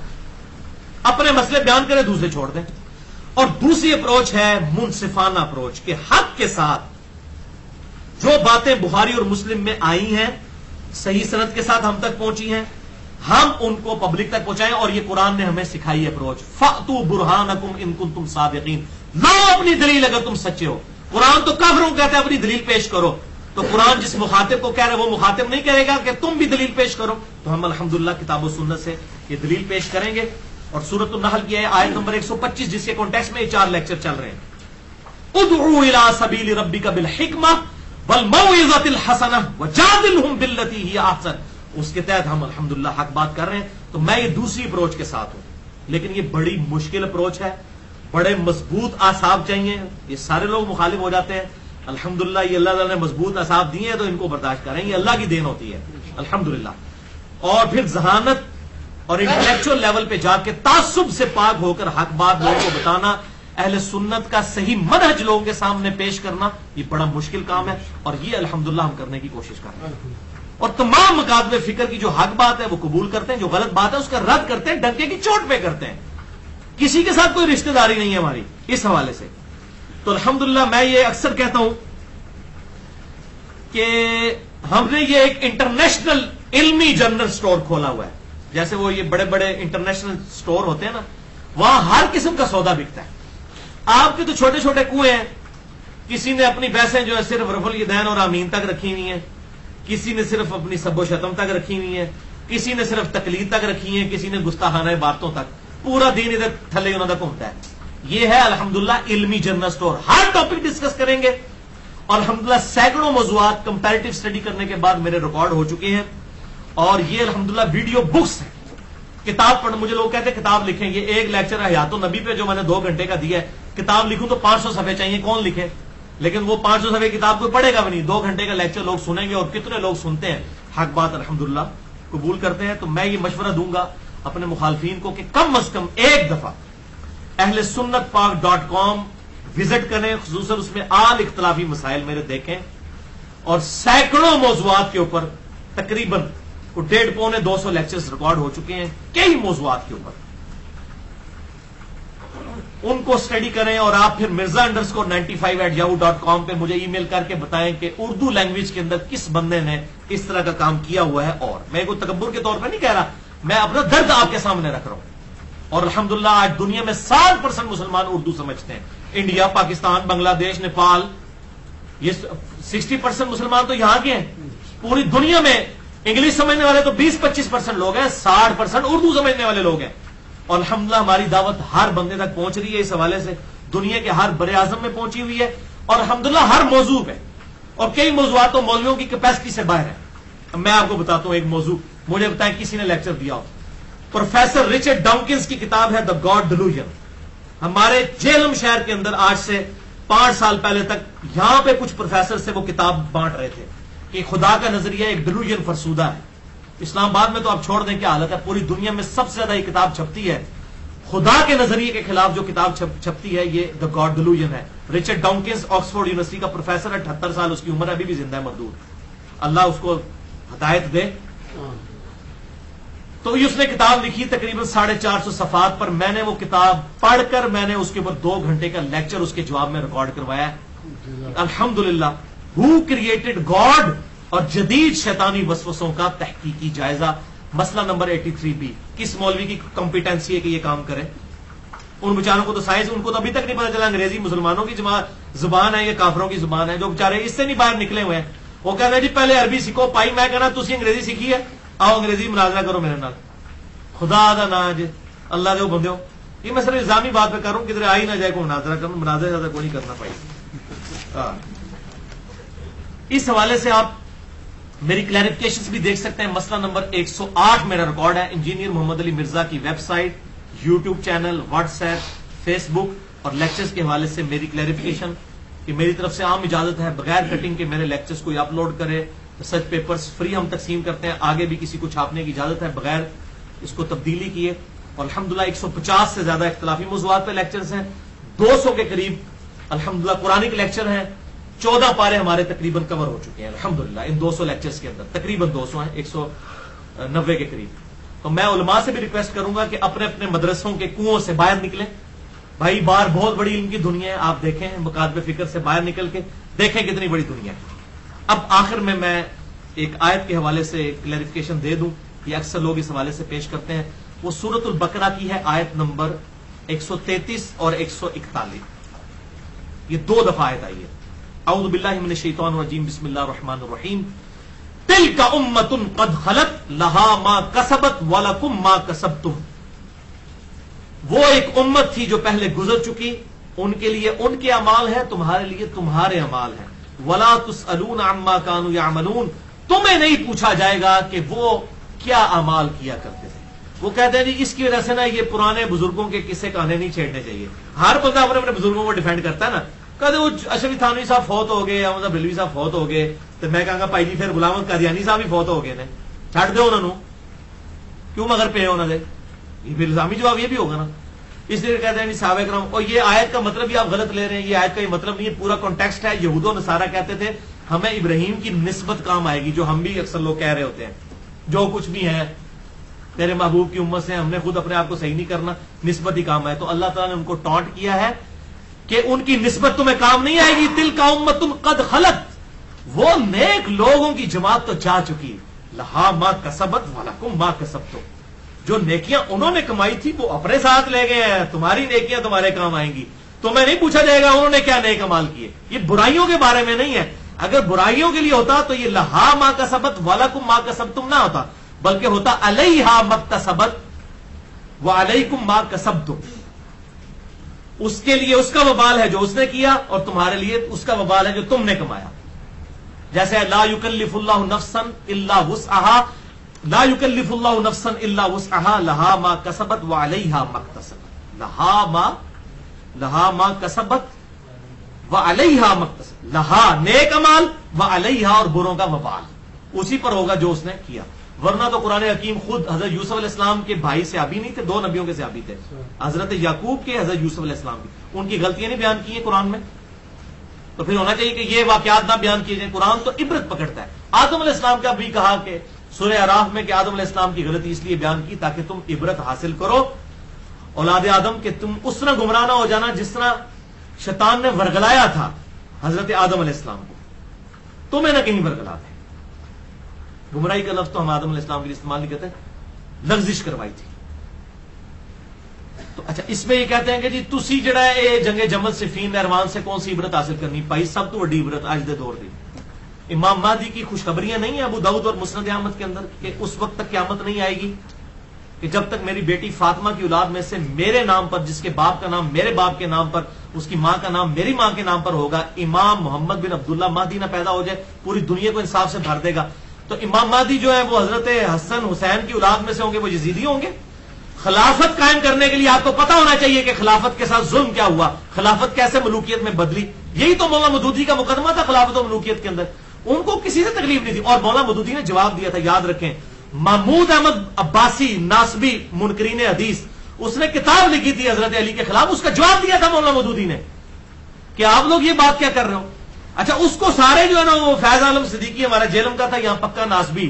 اپنے مسئلے بیان کریں دوسرے چھوڑ دیں. اور دوسری اپروچ ہے منصفانہ اپروچ کہ حق کے ساتھ جو باتیں بخاری اور مسلم میں آئی ہیں صحیح سند کے ساتھ ہم تک پہنچی ہیں، ہم ان کو پبلک تک پہنچائیں. اور یہ قرآن نے ہمیں سکھائی اپروچ، فَأْتُوا بُرْهَانَكُمْ إِن كُنتُمْ صَادِقِينَ، لاؤ اپنی دلیل اگر تم سچے ہو. قرآن تو کافروں کو کہتا ہے اپنی دلیل پیش کرو، تو قرآن جس مخاطب کو کہہ رہا ہے وہ مخاطب نہیں کہے گا کہ تم بھی دلیل پیش کرو. تو ہم الحمدللہ کتاب و سنت سے یہ دلیل پیش کریں گے. اور سورۃ النحل کی آیت نمبر 125 جس کے کانٹیکسٹ میں یہ 4 لیکچر چل رہے ہیں، ادعو الی سبیل ربک بالحکمہ والموعظۃ الحسنہ وجادلہم باللتی ہی احسن، اس کے تحت ہم الحمدللہ حق بات کر رہے ہیں. تو میں یہ دوسری اپروچ کے ساتھ ہوں، لیکن یہ بڑی مشکل اپروچ ہے، بڑے مضبوط اعصاب چاہیے. یہ سارے لوگ مخالف ہو جاتے ہیں. الحمدللہ یہ اللہ تعالیٰ نے مضبوط اعصاب دیے ہیں تو ان کو برداشت کریں، یہ اللہ کی دین ہوتی ہے الحمدللہ. اور پھر ذہانت اور انٹلیکچوئل لیول پہ جا کے تعصب سے پاک ہو کر حق بات لوگوں کو بتانا، اہل سنت کا صحیح منہج لوگوں کے سامنے پیش کرنا، یہ بڑا مشکل کام ہے. اور یہ الحمدللہ ہم کرنے کی کوشش کر رہے ہیں. اور تمام مکاتب فکر کی جو حق بات ہے وہ قبول کرتے ہیں، جو غلط بات ہے اس کا رد کرتے ہیں، ڈنکے کی چوٹ پہ کرتے ہیں. کسی کے ساتھ کوئی رشتہ داری نہیں ہے ہماری اس حوالے سے. تو الحمدللہ میں یہ اکثر کہتا ہوں کہ ہم نے یہ ایک انٹرنیشنل علمی جنرل سٹور کھولا ہوا ہے. جیسے وہ یہ بڑے بڑے انٹرنیشنل سٹور ہوتے ہیں نا، وہاں ہر قسم کا سودا بکتا ہے. آپ کے تو چھوٹے چھوٹے کنویں ہیں، کسی نے اپنی بحثیں جو ہے صرف رفع الیدین اور آمین تک رکھی ہوئی ہیں، کسی نے صرف اپنی سب و شتم تک رکھی ہوئی ہیں، کسی نے صرف تقلید تک رکھی ہیں، کسی نے گستاخانہ باتوں تک. پورا دین ادھر تھلے انہوں تک گھومتا ہے. یہ ہے الحمدللہ علمی جنرل سٹور. ہر ٹاپک ڈسکس کریں گے. اور الحمدللہ سینکڑوں موضوعات کمپیریٹو اسٹڈی کرنے کے بعد میرے ریکارڈ ہو چکے ہیں. اور یہ الحمدللہ ویڈیو بکس ہیں. کتاب پڑھ، مجھے لوگ کہتے ہیں کتاب لکھیں. یہ ایک لیکچر حیات النبی پہ جو میں نے 2 گھنٹے کا دیا ہے، کتاب لکھوں تو 500 صفحے چاہیے، کون لکھے؟ لیکن وہ 500 صفحے کتاب کوئی پڑھے گا بھی نہیں. 2 گھنٹے کا لیکچر لوگ سنیں گے، اور کتنے لوگ سنتے ہیں حق بات الحمدللہ. قبول کرتے ہیں تو میں یہ مشورہ دوں گا اپنے مخالفین کو کہ کم از کم ایک دفعہ اہل سنت پاک.com وزٹ کریں، خصوصاً اس میں آل اختلافی مسائل میرے دیکھیں، اور سینکڑوں موضوعات کے اوپر تقریباً 150-200 لیکچرز ریکارڈ ہو چکے ہیں کئی موضوعات کے اوپر، ان کو اسٹڈی کریں، اور آپ پھر mirza_95@yahoo.com پہ مجھے ای میل کر کے بتائیں کہ اردو لینگویج کے اندر کس بندے نے اس طرح کا کام کیا ہوا ہے. اور میں کوئی تکبر کے طور پہ نہیں کہہ رہا، میں اپنا درد آپ کے سامنے رکھ رہا ہوں. اور الحمدللہ آج دنیا میں 60% مسلمان اردو سمجھتے ہیں. انڈیا، پاکستان، بنگلہ دیش، نیپال، یہ 60% مسلمان تو یہاں کے ہیں. پوری دنیا میں انگلش سمجھنے والے تو 20-25% لوگ ہیں، 60% اردو سمجھنے والے لوگ ہیں. اور الحمدللہ ہماری دعوت ہر بندے تک پہنچ رہی ہے. اس حوالے سے دنیا کے ہر بر اعظم میں پہنچی ہوئی ہے، اور الحمدللہ ہر موضوع پہ، اور کئی موضوعات تو مولویوں کی کیپیسٹی سے باہر ہے. میں آپ کو بتاتا ہوں ایک موضوع، مجھے بتائیں کسی نے لیکچر دیا ہو. پروفیسر رچرڈ ڈاؤکنز کی کتاب ہے دا گاڈ ڈیلوژن. ہمارے جہلم شہر کے اندر آج سے 5 سال پہلے تک یہاں پہ کچھ پروفیسر سے وہ کتاب بانٹ رہے تھے کہ خدا کا نظریہ ایک ڈیلوژن فرسودہ ہے. اسلام آباد میں تو آپ چھوڑ دیں کیا حالت ہے، پوری دنیا میں سب سے زیادہ یہ کتاب چھپتی ہے خدا کے نظریے کے خلاف. جو کتاب چھپتی ہے یہ دا گاڈ ڈیلوژن ہے. رچرڈ ڈاؤکنز آکسفورڈ یونیورسٹی کا پروفیسر ہے، 78 سال اس کی عمر ہے، ابھی بھی زندہ ہے مردود. اللہ اس کو ہدایت دے. تو اس نے کتاب لکھی تقریباً 450 صفحات پر. میں نے وہ کتاب پڑھ کر میں نے اس کے اوپر 2 گھنٹے کا لیکچر اس کے جواب میں ریکارڈ کروایا. الحمدللہ ہو کریٹڈ گاڈ اور جدید شیطانی وسوسوں کا تحقیقی جائزہ، مسئلہ نمبر 83B. کس مولوی کی کمپیٹنسی ہے کہ یہ کام کرے؟ ان بیچاروں کو تو سائنس، ان کو تو ابھی تک نہیں پتا چلا انگریزی مسلمانوں کی زبان ہے یا کافروں کی زبان ہے. جو بیچارے اس سے نہیں باہر نکلے ہوئے ہیں وہ کہتے ہیں جی پہلے عربی سیکھو. پائی میں کہنا تھی انگریزی سیکھی ہے، آؤ انگریزی مناظرہ کرو میرے نال. خدا دا نا جی اللہ دے بندے ہو. یہ میں صرف الزامی بات پہ کروں، کدھر آئی نہ جائے کو مناظرہ کروں، مناظرہ زیادہ کوئی نہیں کرنا پائے. اس حوالے سے آپ میری کلیریفکیشنز بھی دیکھ سکتے ہیں. مسئلہ نمبر 108 میرا ریکارڈ ہے. انجینئر محمد علی مرزا کی website, YouTube channel, WhatsApp, Facebook اور لیکچرز کے حوالے سے میری کلیریفکیشن کہ میری طرف سے عام اجازت ہے بغیر کٹنگ کے میرے لیکچرز کوئی اپلوڈ کرے. ریسرچ پیپرز فری ہم تقسیم کرتے ہیں، آگے بھی کسی کو چھاپنے کی اجازت ہے بغیر اس کو تبدیلی کیے. اور الحمدللہ 150 سے زیادہ اختلافی موضوعات پہ لیکچرز ہیں، 200 کے قریب الحمدللہ قرآنی کے لیکچر ہیں. 14 پارے ہمارے تقریباً کور ہو چکے ہیں الحمدللہ ان 200 لیکچرز کے اندر. تقریباً 200 ہیں، 190 کے قریب. تو میں علماء سے بھی ریکویسٹ کروں گا کہ اپنے اپنے مدرسوں کے کنویں سے باہر نکلیں. بھائی باہر بہت بڑی علم کی دنیا ہے، آپ دیکھیں مکاتب فکر سے باہر نکل کے دیکھیں کتنی بڑی دنیا ہے. اب آخر میں ایک آیت کے حوالے سے کلیریفکیشن دے دوں، یہ اکثر لوگ اس حوالے سے پیش کرتے ہیں. وہ سورۃ البقرہ کی ہے، آیت نمبر 133 اور 141. یہ 2 دفعہ آیت آئی ہے. اعوذ باللہ من الشیطان الرجیم، بسم اللہ الرحمن الرحیم. تلک امۃ قد خلت لہا ما کسبت ولکم ما کسبتم. وہ ایک امت تھی جو پہلے گزر چکی، ان کے لیے ان کے اعمال ہیں، تمہارے لیے تمہارے اعمال ہیں. ولا تسألون عما كانوا يعملون. تمہیں نہیں پوچھا جائے گا کہ وہ کیا اعمال کیا کرتے تھے. وہ کہتے ہیں جی اس کی وجہ سے نا یہ پرانے بزرگوں کے قصے کہانے نہیں چھیڑنے چاہیے. ہر بندہ اپنے اپنے بزرگوں کو ڈیفینڈ کرتا ہے نا. کہتے وہ اشرفی تھانوی صاحب فوت ہو گئے، احمد بریلوی صاحب فوت ہو گئے، تو میں کہاں گا بھائی جی پھر غلام احمد قادیانی صاحب بھی فوت ہو گئے نے، چھڈ دو انہوں کیوں مگر پے ہونا دے. یہ بھی الزامی جواب یہ بھی ہوگا نا. اس لیے کہتے ہیں صحابہ کرام. اور یہ آیت کا مطلب بھی آپ غلط لے رہے ہیں. یہ آیت کا یہ مطلب نہیں ہے، پورا کانٹیکسٹ ہے. یہود و نصارہ کہتے تھے ہمیں ابراہیم کی نسبت کام آئے گی، جو ہم بھی اکثر لوگ کہہ رہے ہوتے ہیں جو کچھ بھی ہیں تیرے محبوب کی امت سے، ہم نے خود اپنے آپ کو صحیح نہیں کرنا، نسبت ہی کام آئے. تو اللہ تعالیٰ نے ان کو ٹانٹ کیا ہے کہ ان کی نسبت تمہیں کام نہیں آئے گی. تلک امۃ قد خلت، وہ نیک لوگوں کی جماعت تو جا چکی. لہا ما کسبت ولکم ما کسبتم. جو نیکیاں انہوں نے کمائی تھی وہ اپنے ساتھ لے گئے ہیں، تمہاری نیکیاں تمہارے کام آئیں گی. تمہیں نہیں پوچھا جائے گا انہوں نے کیا نیک امال کیے. یہ برائیوں کے بارے میں نہیں ہے. اگر برائیوں کے لیے ہوتا تو یہ لہا ما کسبت ولکم ما کسبتم نہ ہوتا، بلکہ ہوتا علیہا مکتسبت وعلیکم ما کسبتم. اس کے لیے اس کا وبال ہے جو اس نے کیا، اور تمہارے لیے اس کا وبال ہے جو تم نے کمایا. جیسے لا یکلف اللہ نفسا الا وسعها، لا یکلف اللہ نفسا الا وسعها، لہا ما کسبت وعلیہا مکتسبت. لہا ما کسبت وعلیہا مکتسبت. لہا نیک امال، وعلیہا اور بروں کا وبال اسی پر ہوگا جو اس نے کیا. ورنہ تو قرآن حکیم خود حضرت یوسف علیہ السلام کے بھائی صحابی نہیں تھے، 2 نبیوں کے صحابی تھے، حضرت یعقوب کے، حضرت یوسف علیہ السلام کی، ان کی غلطیاں نہیں بیان کی ہیں قرآن میں؟ تو پھر ہونا چاہیے کہ یہ واقعات نہ بیان کیے جائیں. قرآن تو عبرت پکڑتا ہے. آدم علیہ السلام کا بھی کہا کہ سورہ اعراف میں کہ آدم علیہ السلام کی غلطی اس لیے بیان کی تاکہ تم عبرت حاصل کرو اولاد آدم، کہ تم اس طرح گمراہ نہ ہو جانا جس طرح شیطان نے ورگلایا تھا حضرت آدم علیہ السلام کو، تمہیں نہ کہیں ورگلا دے. گمراہی کا لفظ تو ہم آدم علیہ السلام کے لیے استعمال نہیں کرتے، لغزش کروائی تھی. تو اچھا اس میں یہ کہتے ہیں کہ جی تسی جڑا ہے یہ جنگ جمل صفین نہروان سے کون سی عبرت حاصل کرنی پائی؟ سب تو بڑی عبرت آج دے دور دی امام مہدی کی خوشخبریاں نہیں ہیں ابو داؤد اور مسند احمد کے اندر کہ اس وقت تک قیامت نہیں آئے گی کہ جب تک میری بیٹی فاطمہ کی اولاد میں سے میرے نام پر، جس کے باپ کا نام میرے باپ کے نام پر، اس کی ماں کا نام میری ماں کے نام پر ہوگا، امام محمد بن عبداللہ مہدی نہ پیدا ہو جائے، پوری دنیا کو انصاف سے بھر دے گا. تو امام مہدی جو ہے وہ حضرت حسن حسین کی اولاد میں سے ہوں گے، وہ یزیدی ہوں گے. خلافت قائم کرنے کے لیے آپ کو پتا ہونا چاہیے کہ خلافت کے ساتھ ظلم کیا ہوا، خلافت کیسے ملوکیت میں بدلی. یہی تو مولانا مودودی کا مقدمہ تھا خلافت و ملوکیت کے اندر. ان کو کسی سے تکلیف نہیں تھی. اور مولانا مودودی نے جواب دیا تھا، یاد رکھیں، محمود احمد عباسی ناسبی منکرین حدیث، اس نے کتاب لکھی تھی حضرت علی کے خلاف، اس کا جواب دیا تھا مولانا مودودی نے کہ آپ لوگ یہ بات کیا کر رہے ہو. اچھا اس کو سارے جو ہے نا، وہ فیض عالم صدیقی ہمارا جیلم کا تھا یہاں پکا ناسبی،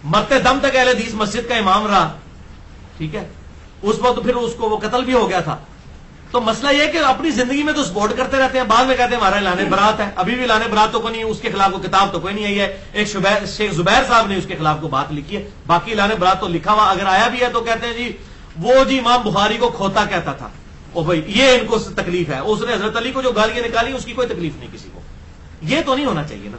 مرتے دم تک اہل حدیث مسجد کا امام رہا، ٹھیک ہے، اس وقت پھر اس کو وہ قتل بھی ہو گیا تھا. تو مسئلہ یہ کہ اپنی زندگی میں تو سپورٹ کرتے رہتے ہیں، بعد میں کہتے ہیں ہمارا اعلان برات ہے. ابھی بھی اعلان برات تو کوئی نہیں، اس کے خلاف کو کتاب تو کوئی نہیں آئی ہے. ایک شیخ زبیر صاحب نے اس کے خلاف کو بات لکھی ہے، باقی اعلان برات تو لکھا ہوا اگر آیا بھی ہے تو کہتے ہیں جی وہ جی امام بخاری کو کھوتا کہتا تھا. او بھائی یہ ان کو تکلیف ہے، اس نے حضرت علی کو جو گالیاں نکالی اس کی کوئی تکلیف نہیں کسی کو. یہ تو نہیں ہونا چاہیے نا.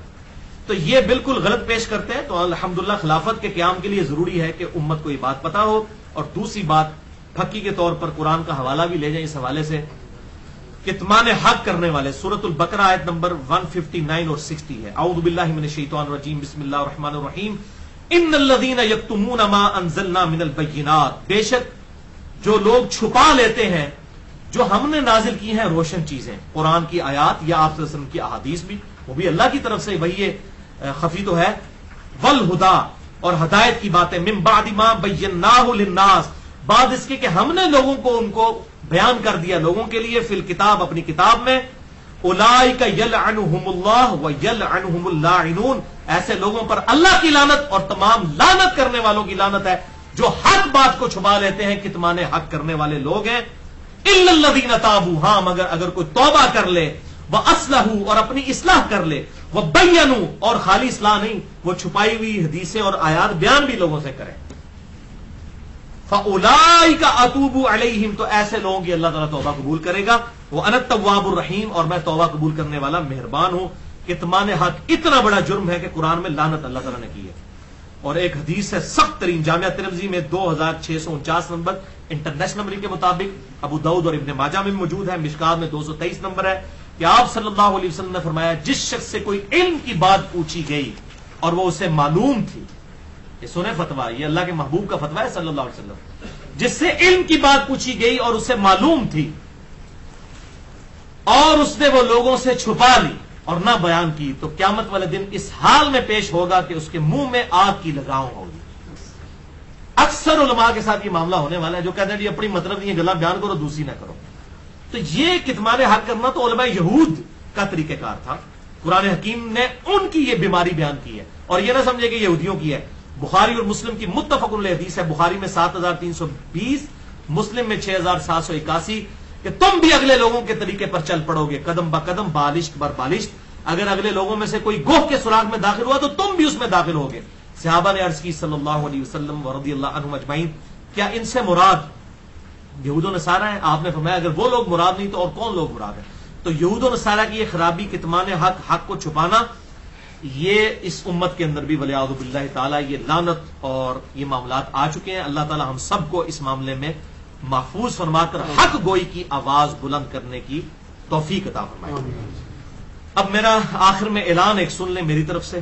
تو یہ بالکل غلط پیش کرتے ہیں. تو الحمدللہ خلافت کے قیام کے لیے ضروری ہے کہ امت کو یہ بات پتا ہو. اور دوسری بات پھکی کے طور پر قرآن کا حوالہ بھی لے جائیں اس حوالے سے، کتمان حق کرنے والے سورۃ البقرہ آیت نمبر 159 اور 60 ہے. اعوذ باللہ من الشیطان الرجیم، بسم اللہ الرحمن الرحیم. ان الذین یکتمون ما انزلنا من البینات، بے شک جو لوگ چھپا لیتے ہیں جو ہم نے نازل کی ہیں روشن چیزیں، قرآن کی آیات یا آپ صلی اللہ علیہ وسلم کی احادیث بھی، وہ بھی اللہ کی طرف سے وہی خفی تو ہے، والہدا اور ہدایت کی باتیں، من بعد ما بیناہ للناس، بعد اس کے کہ ہم نے لوگوں کو ان کو بیان کر دیا لوگوں کے لیے، فی الکتاب اپنی کتاب میں. اولئک یلعنہم اللہ ویلعنہم اللاعنون، ایسے لوگوں پر اللہ کی لعنت اور تمام لعنت کرنے والوں کی لعنت ہے جو حق بات کو چھپا لیتے ہیں، کتمان حق کرنے والے لوگ ہیں. الا الذین تابوا، ہاں مگر اگر کوئی توبہ کر لے، واصلحوا اور اپنی اصلاح کر لے، وبینوا اور خالی اصلاح نہیں، وہ چھپائی ہوئی حدیثیں اور آیات بیان بھی لوگوں سے کریں، فَأُولَئِكَ أَتُوبُ عَلَيْهِمْ، تو ایسے لوگوں کی اللہ تعالیٰ توبہ قبول کرے گا. وَأَنَا التَّوَّابُ الرَّحِيمُ، اور میں توبہ قبول کرنے والا مہربان ہوں. کتمان حق اتنا بڑا جرم ہے کہ قرآن میں لعنت اللہ تعالیٰ نے کی ہے. اور ایک حدیث ہے سخت ترین، جامعہ ترمذی میں 2649 نمبر انٹرنیشنل نمبر کے مطابق، ابو داؤد اور ابن ماجہ میں موجود ہے، مشکات میں 223 نمبر ہے، کہ آپ صلی اللہ علیہ وسلم نے فرمایا جس شخص سے کوئی علم کی بات پوچھی گئی اور وہ اسے معلوم تھی، یہ سنیں فتویٰ، یہ اللہ کے محبوب کا فتویٰ ہے صلی اللہ علیہ وسلم، جس سے علم کی بات پوچھی گئی اور اسے معلوم تھی اور اس نے وہ لوگوں سے چھپا لی اور نہ بیان کی، تو قیامت والے دن اس حال میں پیش ہوگا کہ اس کے منہ میں آگ کی لگاؤں ہوگی. اکثر علماء کے ساتھ یہ معاملہ ہونے والا ہے جو کہتے ہیں جی اپنی مطلب یہ گلا بیان کرو دوسری نہ کرو. تو یہ کتمان حق کرنا تو علماء یہود کا طریقہ کار تھا. قرآن حکیم نے ان کی یہ بیماری بیان کی ہے، اور یہ نہ سمجھے کہ یہودیوں کی ہے. بخاری اور مسلم کی متفق علیہ حدیث ہے، بخاری میں 7320، مسلم میں 6781، کہ تم بھی اگلے لوگوں کے طریقے پر چل پڑو گے، قدم با قدم، بالشت بر بالشت. اگر اگلے لوگوں میں سے کوئی گوہ کے سراغ میں داخل ہوا تو تم بھی اس میں داخل ہوگے. صحابہ نے عرض کی صلی اللہ علیہ وسلم ورضی اللہ عنہم اجمعین، کیا ان سے مراد یہود و نصارہ ہیں؟ آپ نے فرمایا اگر وہ لوگ مراد نہیں تو اور کون لوگ مراد ہیں؟ تو یہود و نصارہ کی یہ خرابی، کتمان حق کو چھپانا، یہ اس امت کے اندر بھی ولیعوذ باللہ تعالی یہ لعنت اور یہ معاملات آ چکے ہیں. اللہ تعالی ہم سب کو اس معاملے میں محفوظ فرما کر حق گوئی کی آواز بلند کرنے کی توفیق عطا فرمائے. اب میرا آخر میں اعلان ایک سن لیں میری طرف سے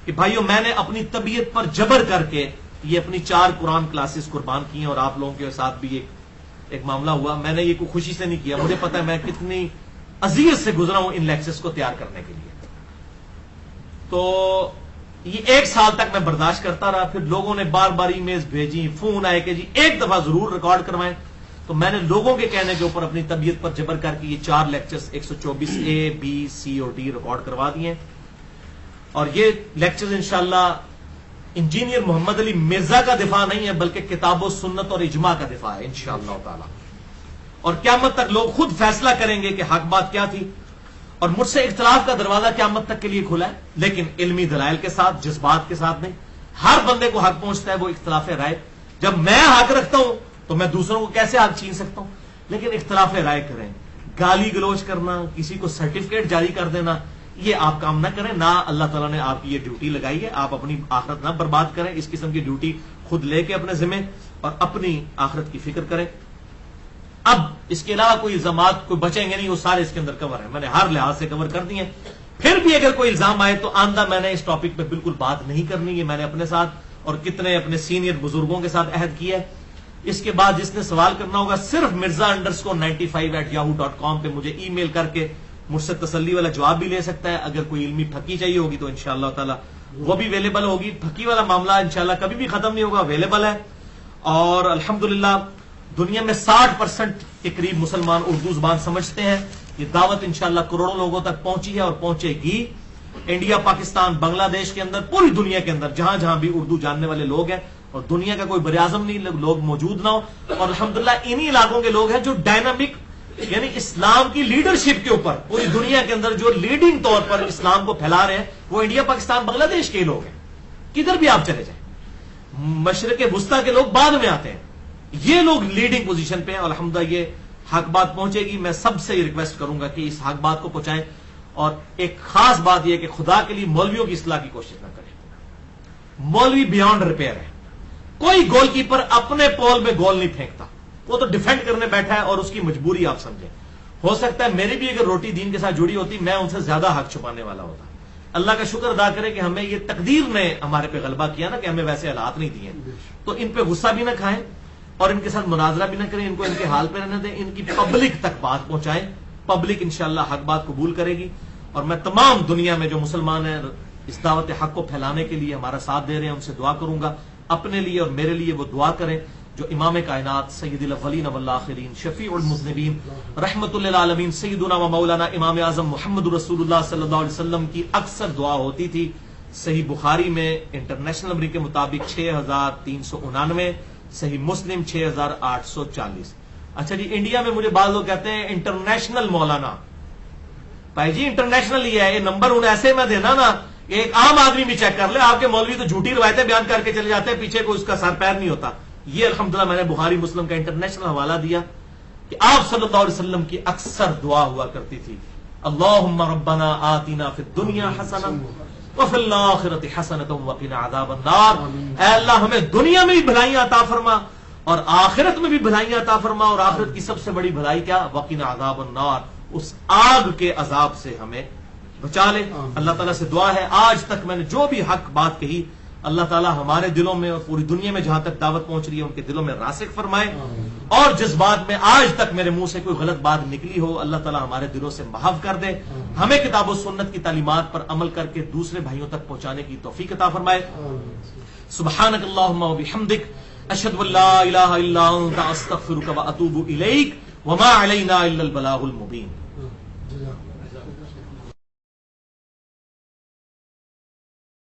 کہ بھائیو، میں نے اپنی طبیعت پر جبر کر کے یہ اپنی 4 قرآن کلاسز قربان کی ہیں، اور آپ لوگوں کے ساتھ بھی ایک معاملہ ہوا. میں نے یہ کوئی خوشی سے نہیں کیا، مجھے پتا ہے میں کتنی اذیت سے گزرا ہوں ان لیکچرز کو تیار کرنے کے لیے. تو یہ 1 سال تک میں برداشت کرتا رہا. پھر لوگوں نے بار بار ای میلز بھیجی, فون آئے کہ جی ایک دفعہ ضرور ریکارڈ کروائیں. تو میں نے لوگوں کے کہنے کے اوپر اپنی طبیعت پر جبر کر کے یہ 4 لیکچرز 124A B C اور D ریکارڈ کروا دیے. اور یہ لیکچرز انشاءاللہ انجینئر محمد علی مرزا کا دفاع نہیں ہے, بلکہ کتاب و سنت اور اجماع کا دفاع ہے انشاءاللہ تعالی. اور قیامت تک لوگ خود فیصلہ کریں گے کہ حق بات کیا تھی. اور مجھ سے اختلاف کا دروازہ قیامت تک کے لیے کھلا ہے, لیکن علمی دلائل کے ساتھ, جذبات کے ساتھ نہیں. ہر بندے کو حق پہنچتا ہے وہ اختلاف رائے. جب میں حق رکھتا ہوں تو میں دوسروں کو کیسے حق چھین سکتا ہوں؟ لیکن اختلاف رائے کریں, گالی گلوچ کرنا, کسی کو سرٹیفکیٹ جاری کر دینا, یہ آپ کام نہ کریں. نہ اللہ تعالیٰ نے آپ کی یہ ڈیوٹی لگائی ہے. آپ اپنی آخرت نہ برباد کریں. اس قسم کی ڈیوٹی خود لے کے اپنے ذمہ اور اپنی آخرت کی فکر کریں. اب اس کے علاوہ کوئی الزامات کوئی بچیں گے نہیں, وہ سارے اس کے اندر کور ہیں. میں نے ہر لحاظ سے کور کر دیے ہیں. پھر بھی اگر کوئی الزام آئے تو آندہ میں نے اس ٹاپک پہ بالکل بات نہیں کرنی. یہ میں نے اپنے ساتھ اور کتنے اپنے سینئر بزرگوں کے ساتھ عہد کیا ہے. اس کے بعد جس نے سوال کرنا ہوگا صرف mirza_95@yahoo.com پہ مجھے ای میل کر کے مجھ سے تسلی والا جواب بھی لے سکتا ہے. اگر کوئی علمی پھکی چاہیے ہوگی تو انشاءاللہ تعالی وہ بھی اویلیبل ہوگی. پھکی والا معاملہ انشاءاللہ کبھی بھی ختم نہیں ہوگا, اویلیبل ہے. اور الحمدللہ دنیا میں 60% کے قریب مسلمان اردو زبان سمجھتے ہیں. یہ دعوت انشاءاللہ کروڑوں لوگوں تک پہنچی ہے اور پہنچے گی. انڈیا, پاکستان, بنگلہ دیش کے اندر, پوری دنیا کے اندر جہاں جہاں بھی اردو جاننے والے لوگ ہیں, اور دنیا کا کوئی براعظم نہیں لوگ موجود نہ ہو. اور الحمدللہ انہی علاقوں کے لوگ ہیں جو ڈائنامک یعنی اسلام کی لیڈرشپ کے اوپر پوری دنیا کے اندر جو لیڈنگ طور پر اسلام کو پھیلا رہے ہیں, وہ انڈیا, پاکستان, بنگلہ دیش کے لوگ ہیں. کدھر بھی آپ چلے جائیں, مشرق وسطیٰ کے لوگ بعد میں آتے ہیں, یہ لوگ لیڈنگ پوزیشن پہ ہیں. اور الحمدللہ یہ حق بات پہنچے گی. میں سب سے یہ ریکویسٹ کروں گا کہ اس حق بات کو پہنچائیں. اور ایک خاص بات یہ کہ خدا کے لیے مولویوں کی اصلاح کی کوشش نہ کریں. مولوی بیانڈ ریپیئر ہے. کوئی گول کیپر اپنے پول میں گول نہیں پھینکتا, وہ تو ڈیفینڈ کرنے بیٹھا ہے اور اس کی مجبوری آپ سمجھیں. ہو سکتا ہے میری بھی اگر روٹی دین کے ساتھ جڑی ہوتی میں ان سے زیادہ حق چھپانے والا ہوتا. اللہ کا شکر ادا کرے کہ ہمیں یہ تقدیر نے ہمارے پہ غلبہ کیا نا, کہ ہمیں ویسے حالات نہیں دیے. تو ان پہ غصہ بھی نہ کھائیں اور ان کے ساتھ مناظرہ بھی نہ کریں. ان کو ان کے حال پہ رہنے دیں. ان کی پبلک تک بات پہنچائیں. پبلک انشاءاللہ حق بات قبول کرے گی. اور میں تمام دنیا میں جو مسلمان ہیں اس دعوت حق کو پھیلانے کے لیے ہمارا ساتھ دے رہے ہیں ان سے دعا کروں گا. اپنے لیے اور میرے لیے وہ دعا کریں جو امام کائنات سید الاولین والآخرین شفیع المذنبین رحمت للعالمین سیدنا و مولانا امام اعظم محمد رسول اللہ صلی اللہ علیہ وسلم کی اکثر دعا ہوتی تھی. صحیح بخاری میں انٹرنیشنل نمبر کے مطابق 6399, صحیح مسلم 6840. اچھا جی, انڈیا میں مجھے بعض لوگ کہتے ہیں انٹرنیشنل مولانا. بھائی جی انٹرنیشنل ہی ہے یہ نمبر, انہیں ایسے میں دینا نا, ایک عام آدمی بھی چیک کر لے. آپ کے مولوی تو جھوٹی روایتیں بیان کر کے چلے جاتے ہیں, پیچھے کوئی اس کا سر پیر نہیں ہوتا. یہ الحمدللہ میں نے بخاری مسلم کا انٹرنیشنل حوالہ دیا کہ آپ صلی اللہ علیہ وسلم کی اکثر دعا ہوا کرتی تھی, اللہم ربنا آتنا فی الدنیا حسنہ وفی الآخرۃ حسنۃ وقنا عذاب النار. اے اللہ ہمیں دنیا میں بھی بھلائیاں عطا فرما اور آخرت میں بھی بھلائیاں عطا فرما. اور آخرت کی سب سے بڑی بھلائی کیا؟ وقنا عذاب النار, اس آگ کے عذاب سے ہمیں بچا لے. اللہ تعالیٰ سے دعا ہے آج تک میں نے جو بھی حق بات کہی اللہ تعالیٰ ہمارے دلوں میں اور پوری دنیا میں جہاں تک دعوت پہنچ رہی ہے ان کے دلوں میں راسخ فرمائے. اور جس بات میں آج تک میرے منہ سے کوئی غلط بات نکلی ہو اللہ تعالیٰ ہمارے دلوں سے محو کر دے. ہمیں کتاب و سنت کی تعلیمات پر عمل کر کے دوسرے بھائیوں تک پہنچانے کی توفیق عطا فرمائے. سبحانک اللہم و بحمدک اشہد ان لا الہ الا انت استغفرک و اتوب الیک وما علینا الا البلاغ المبین.